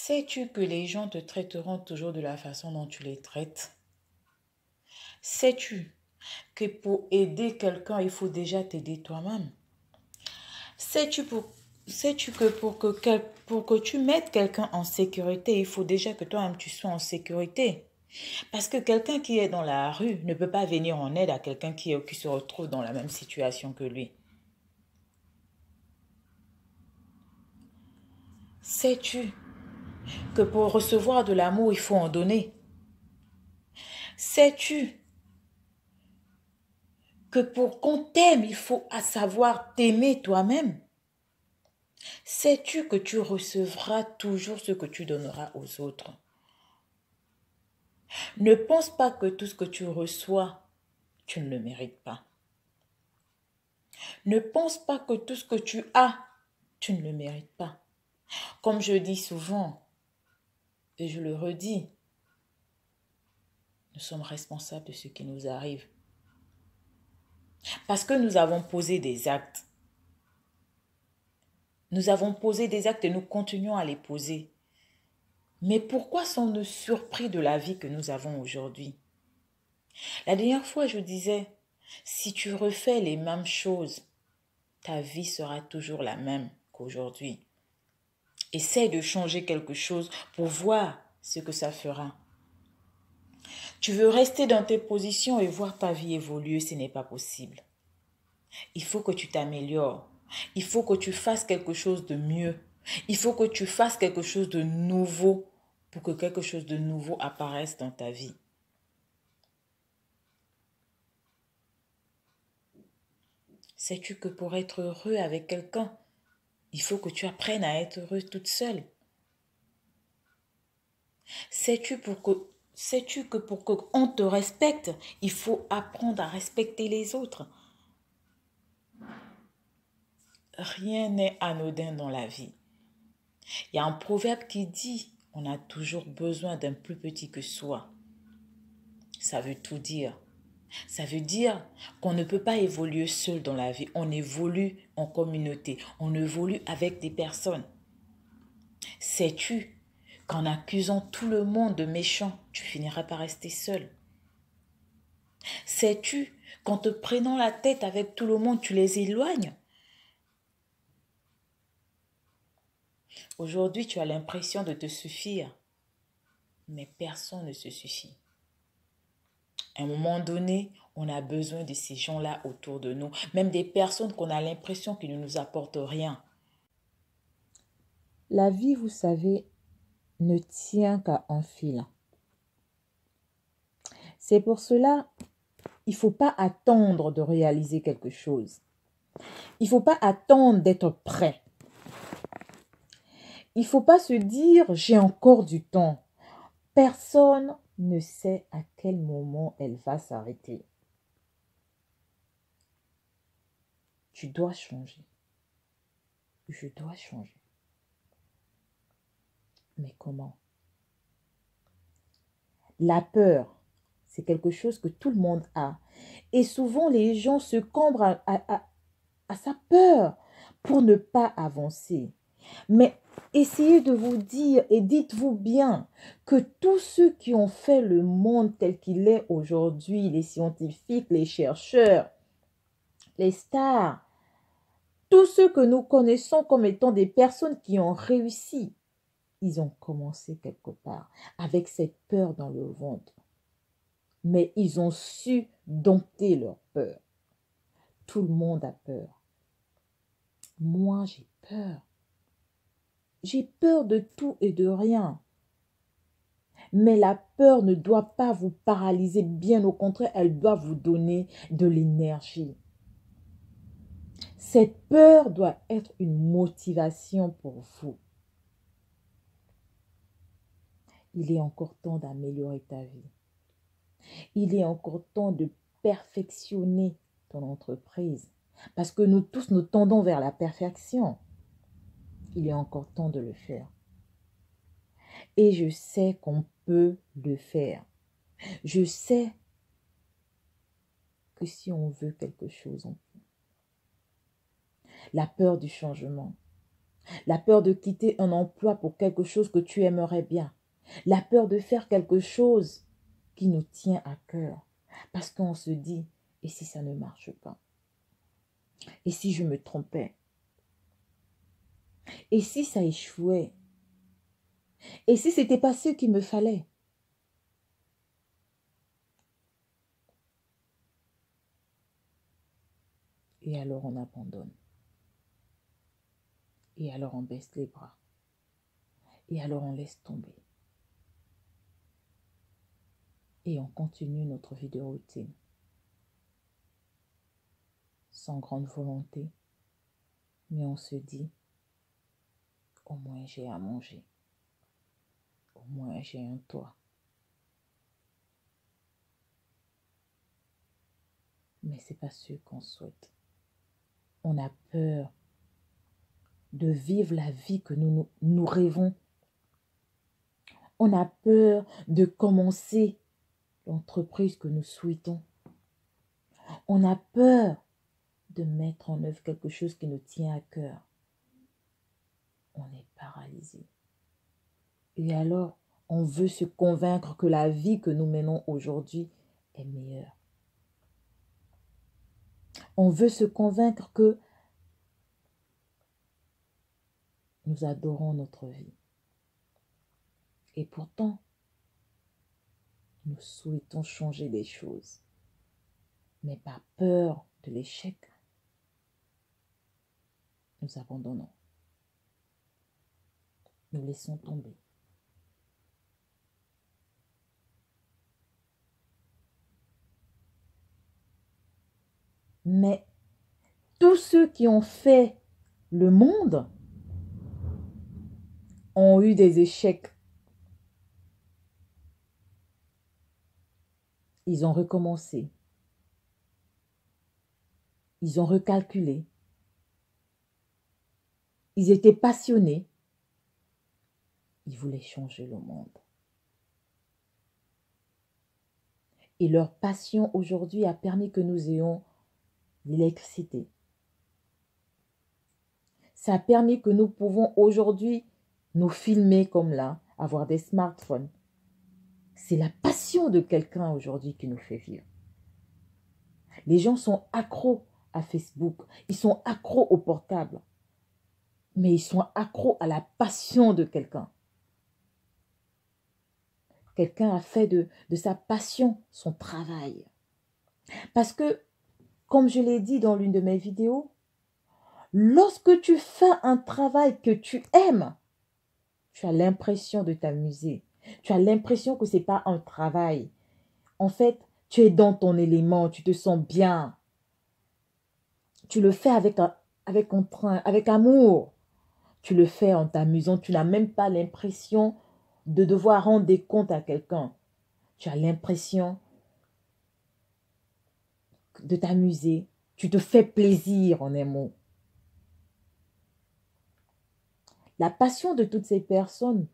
Sais-tu que les gens te traiteront toujours de la façon dont tu les traites? Sais-tu que pour aider quelqu'un, il faut déjà t'aider toi-même? Sais-tu pour- Sais-tu que pour que tu mettes quelqu'un en sécurité, il faut déjà que toi-même tu sois en sécurité? Parce que quelqu'un qui est dans la rue ne peut pas venir en aide à quelqu'un qui se retrouve dans la même situation que lui. Sais-tu que pour recevoir de l'amour, il faut en donner? Sais-tu que pour qu'on t'aime, il faut à savoir t'aimer toi-même? Sais-tu que tu recevras toujours ce que tu donneras aux autres? Ne pense pas que tout ce que tu reçois, tu ne le mérites pas. Ne pense pas que tout ce que tu as, tu ne le mérites pas. Comme je dis souvent, et je le redis, nous sommes responsables de ce qui nous arrive. Parce que nous avons posé des actes. Nous avons posé des actes et nous continuons à les poser. Mais pourquoi sommes-nous surpris de la vie que nous avons aujourd'hui? La dernière fois, je disais, si tu refais les mêmes choses, ta vie sera toujours la même qu'aujourd'hui. Essaye de changer quelque chose pour voir ce que ça fera. Tu veux rester dans tes positions et voir ta vie évoluer, ce n'est pas possible. Il faut que tu t'améliores. Il faut que tu fasses quelque chose de mieux. Il faut que tu fasses quelque chose de nouveau pour que quelque chose de nouveau apparaisse dans ta vie. Sais-tu que pour être heureux avec quelqu'un, il faut que tu apprennes à être heureuse toute seule? Sais-tu que pour qu'on te respecte, il faut apprendre à respecter les autres? Rien n'est anodin dans la vie. Il y a un proverbe qui dit, on a toujours besoin d'un plus petit que soi. Ça veut tout dire. Ça veut dire qu'on ne peut pas évoluer seul dans la vie. On évolue en communauté. On évolue avec des personnes. Sais-tu qu'en accusant tout le monde de méchant, tu finiras par rester seul? Sais-tu qu'en te prenant la tête avec tout le monde, tu les éloignes? Aujourd'hui, tu as l'impression de te suffire, mais personne ne se suffit. À un moment donné, on a besoin de ces gens-là autour de nous, même des personnes qu'on a l'impression qu'ils ne nous apportent rien. La vie, vous savez, ne tient qu'à un fil. C'est pour cela, il ne faut pas attendre de réaliser quelque chose. Il ne faut pas attendre d'être prêt. Il ne faut pas se dire, j'ai encore du temps. Personne ne sait à quel moment elle va s'arrêter. Tu dois changer. Je dois changer. Mais comment? La peur, c'est quelque chose que tout le monde a. Et souvent, les gens se cambrent à sa peur pour ne pas avancer. Mais essayez de vous dire et dites-vous bien que tous ceux qui ont fait le monde tel qu'il est aujourd'hui, les scientifiques, les chercheurs, les stars, tous ceux que nous connaissons comme étant des personnes qui ont réussi, ils ont commencé quelque part avec cette peur dans le ventre. Mais ils ont su dompter leur peur. Tout le monde a peur. Moi, j'ai peur. J'ai peur de tout et de rien. Mais la peur ne doit pas vous paralyser. Bien au contraire, elle doit vous donner de l'énergie. Cette peur doit être une motivation pour vous. Il est encore temps d'améliorer ta vie. Il est encore temps de perfectionner ton entreprise. Parce que nous tous, nous tendons vers la perfection. Il est encore temps de le faire. Et je sais qu'on peut le faire. Je sais que si on veut quelque chose, on peut. La peur du changement. La peur de quitter un emploi pour quelque chose que tu aimerais bien. La peur de faire quelque chose qui nous tient à cœur. Parce qu'on se dit, et si ça ne marche pas? Et si je me trompais? Et si ça échouait? Et si c'était pas ce qu'il me fallait? Et alors on abandonne. Et alors on baisse les bras. Et alors on laisse tomber. Et on continue notre vie de routine. Sans grande volonté. Mais on se dit, au moins j'ai à manger. Au moins j'ai un toit. Mais ce n'est pas ce qu'on souhaite. On a peur de vivre la vie que nous rêvons. On a peur de commencer l'entreprise que nous souhaitons. On a peur de mettre en œuvre quelque chose qui nous tient à cœur. On est paralysé. Et alors, on veut se convaincre que la vie que nous menons aujourd'hui est meilleure. On veut se convaincre que nous adorons notre vie. Et pourtant, nous souhaitons changer les choses. Mais par peur de l'échec, nous abandonnons. Nous laissons tomber. Mais tous ceux qui ont fait le monde ont eu des échecs. Ils ont recommencé. Ils ont recalculé. Ils étaient passionnés. Ils voulaient changer le monde. Et leur passion aujourd'hui a permis que nous ayons l'électricité. Ça a permis que nous pouvons aujourd'hui nous filmer comme là, avoir des smartphones. C'est la passion de quelqu'un aujourd'hui qui nous fait vivre. Les gens sont accros à Facebook, ils sont accros au portable, mais ils sont accros à la passion de quelqu'un. Quelqu'un a fait de sa passion son travail. Parce que, comme je l'ai dit dans l'une de mes vidéos, lorsque tu fais un travail que tu aimes, tu as l'impression de t'amuser. Tu as l'impression que ce n'est pas un travail. En fait, tu es dans ton élément, tu te sens bien. Tu le fais avec entrain, avec amour. Tu le fais en t'amusant. Tu n'as même pas l'impression de devoir rendre des comptes à quelqu'un. Tu as l'impression de t'amuser. Tu te fais plaisir en un mot. La passion de toutes ces personnes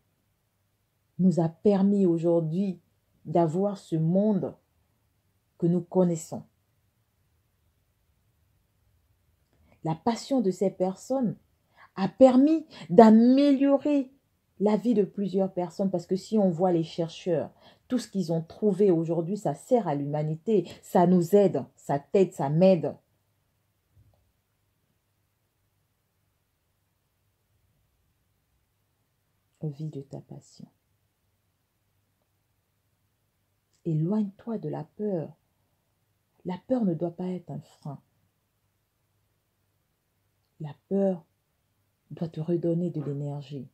nous a permis aujourd'hui d'avoir ce monde que nous connaissons. La passion de ces personnes a permis d'améliorer la vie de plusieurs personnes parce que si on voit les chercheurs, tout ce qu'ils ont trouvé aujourd'hui, ça sert à l'humanité, ça nous aide, ça t'aide, ça m'aide. Vis de ta passion. Éloigne-toi de la peur. La peur ne doit pas être un frein. La peur doit te redonner de l'énergie.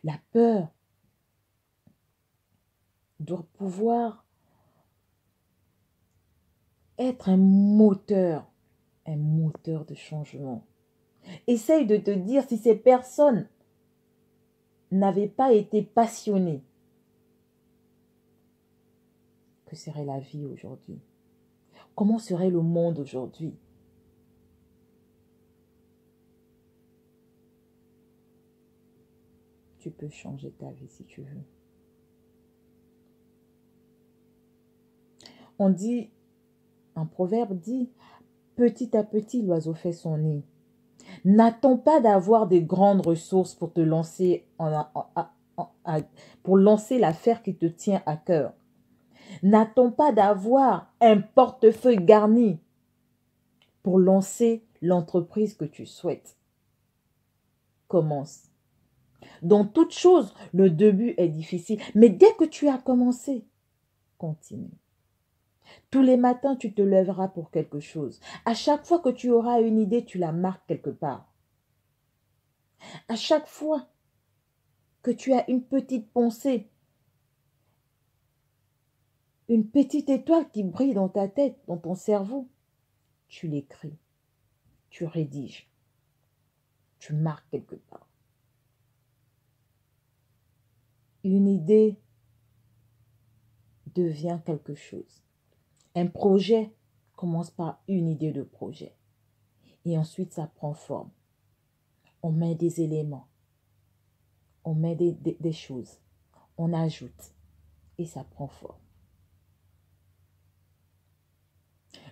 La peur doit pouvoir être un moteur de changement. Essaye de te dire si ces personnes n'avaient pas été passionnées, que serait la vie aujourd'hui? Comment serait le monde aujourd'hui? Tu peux changer ta vie si tu veux. On dit, un proverbe dit, petit à petit l'oiseau fait son nid. N'attends pas d'avoir des grandes ressources pour te lancer pour lancer l'affaire qui te tient à cœur. N'attends pas d'avoir un portefeuille garni pour lancer l'entreprise que tu souhaites. Commence. Dans toute chose, le début est difficile, mais dès que tu as commencé, continue. Tous les matins, tu te lèveras pour quelque chose. À chaque fois que tu auras une idée, tu la marques quelque part. À chaque fois que tu as une petite pensée, une petite étoile qui brille dans ta tête, dans ton cerveau, tu l'écris, tu rédiges, tu marques quelque part. Une idée devient quelque chose. Un projet commence par une idée de projet. Et ensuite, ça prend forme. On met des éléments. On met des choses. On ajoute. Et ça prend forme.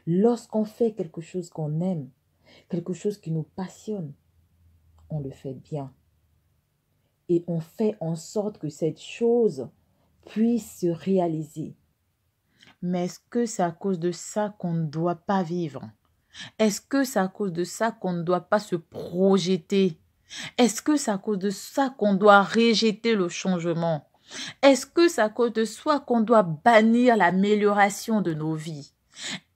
Lorsqu'on fait quelque chose qu'on aime, quelque chose qui nous passionne, on le fait bien. Et on fait en sorte que cette chose puisse se réaliser. Mais est-ce que c'est à cause de ça qu'on ne doit pas vivre? Est-ce que c'est à cause de ça qu'on ne doit pas se projeter? Est-ce que c'est à cause de ça qu'on doit rejeter le changement? Est-ce que c'est à cause de ça qu'on doit bannir l'amélioration de nos vies?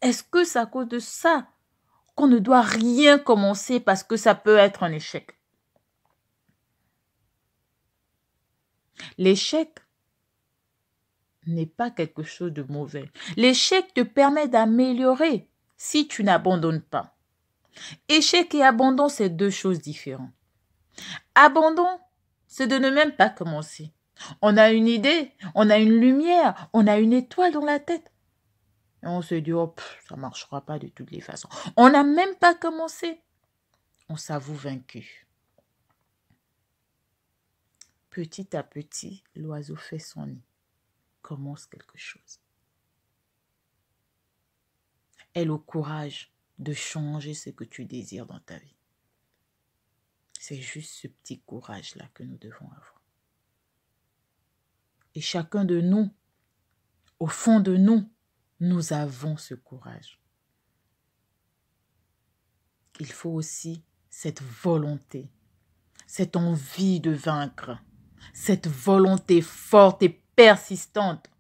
Est-ce que c'est à cause de ça qu'on ne doit rien commencer parce que ça peut être un échec? L'échec n'est pas quelque chose de mauvais. L'échec te permet d'améliorer si tu n'abandonnes pas. Échec et abandon, c'est deux choses différentes. Abandon, c'est de ne même pas commencer. On a une idée, on a une lumière, on a une étoile dans la tête. Et on se dit, oh, ça ne marchera pas de toutes les façons. On n'a même pas commencé. On s'avoue vaincu. Petit à petit, l'oiseau fait son nid. Commence quelque chose. Aie le courage de changer ce que tu désires dans ta vie. C'est juste ce petit courage-là que nous devons avoir. Et chacun de nous, au fond de nous, nous avons ce courage. Il faut aussi cette volonté, cette envie de vaincre, cette volonté forte et persistante.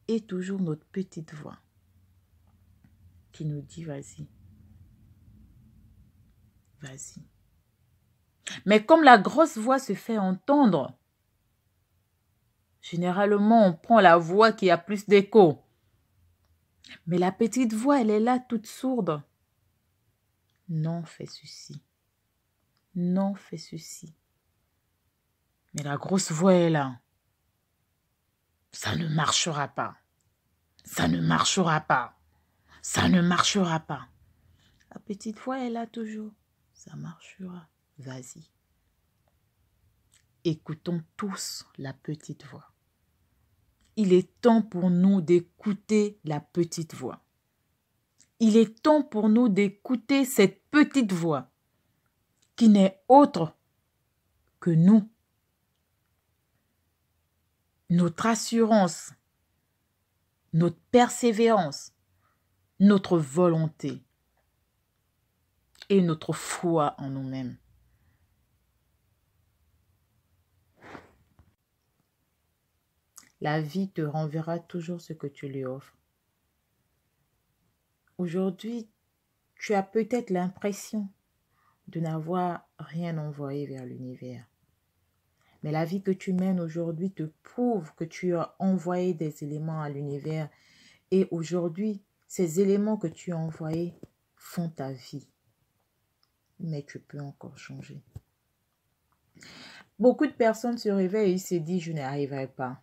Et toujours notre petite voix qui nous dit vas-y, vas-y. Mais comme la grosse voix se fait entendre, généralement on prend la voix qui a plus d'écho. Mais la petite voix, elle est là toute sourde. Non, fais ceci. Non, fais ceci. Mais la grosse voix est là. Ça ne marchera pas. Ça ne marchera pas. Ça ne marchera pas. La petite voix est là toujours. Ça marchera. Vas-y. Écoutons tous la petite voix. Il est temps pour nous d'écouter la petite voix. Il est temps pour nous d'écouter cette petite voix qui n'est autre que nous. Notre assurance, notre persévérance, notre volonté et notre foi en nous-mêmes. La vie te renverra toujours ce que tu lui offres. Aujourd'hui, tu as peut-être l'impression de n'avoir rien envoyé vers l'univers. Mais la vie que tu mènes aujourd'hui te prouve que tu as envoyé des éléments à l'univers. Et aujourd'hui, ces éléments que tu as envoyés font ta vie. Mais tu peux encore changer. Beaucoup de personnes se réveillent et se disent « je n'y arriverai pas ».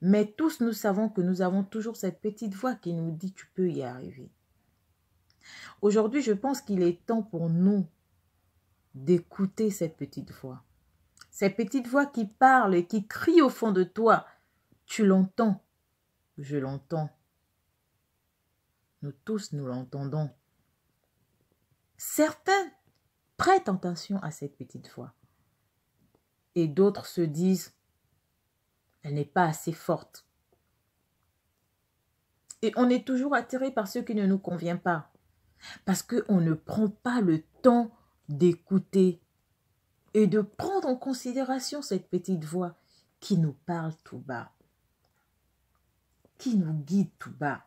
Mais tous nous savons que nous avons toujours cette petite voix qui nous dit « tu peux y arriver ». Aujourd'hui, je pense qu'il est temps pour nous d'écouter cette petite voix. Cette petite voix qui parle et qui crie au fond de toi. Tu l'entends, je l'entends. Nous tous, nous l'entendons. Certains prêtent attention à cette petite voix. Et d'autres se disent, elle n'est pas assez forte. Et on est toujours attiré par ce qui ne nous convient pas. Parce qu'on ne prend pas le temps d'écouter et de prendre en considération cette petite voix qui nous parle tout bas, qui nous guide tout bas.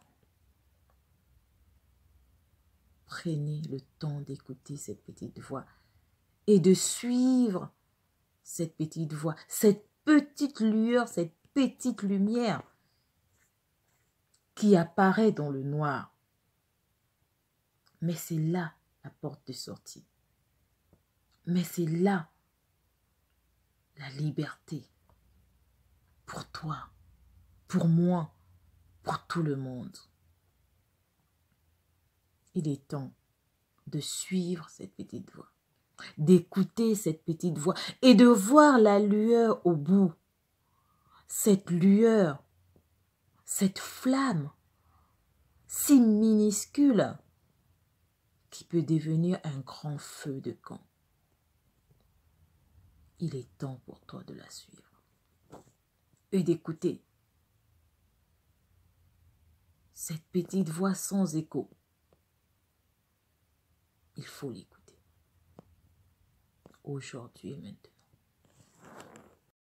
Prenez le temps d'écouter cette petite voix et de suivre cette petite voix, cette petite lueur, cette petite lumière qui apparaît dans le noir. Mais c'est là la porte de sortie. Mais c'est là la liberté pour toi, pour moi, pour tout le monde. Il est temps de suivre cette petite voix, d'écouter cette petite voix et de voir la lueur au bout. Cette lueur, cette flamme si minuscule qui peut devenir un grand feu de camp. Il est temps pour toi de la suivre et d'écouter cette petite voix sans écho. Il faut l'écouter aujourd'hui et maintenant.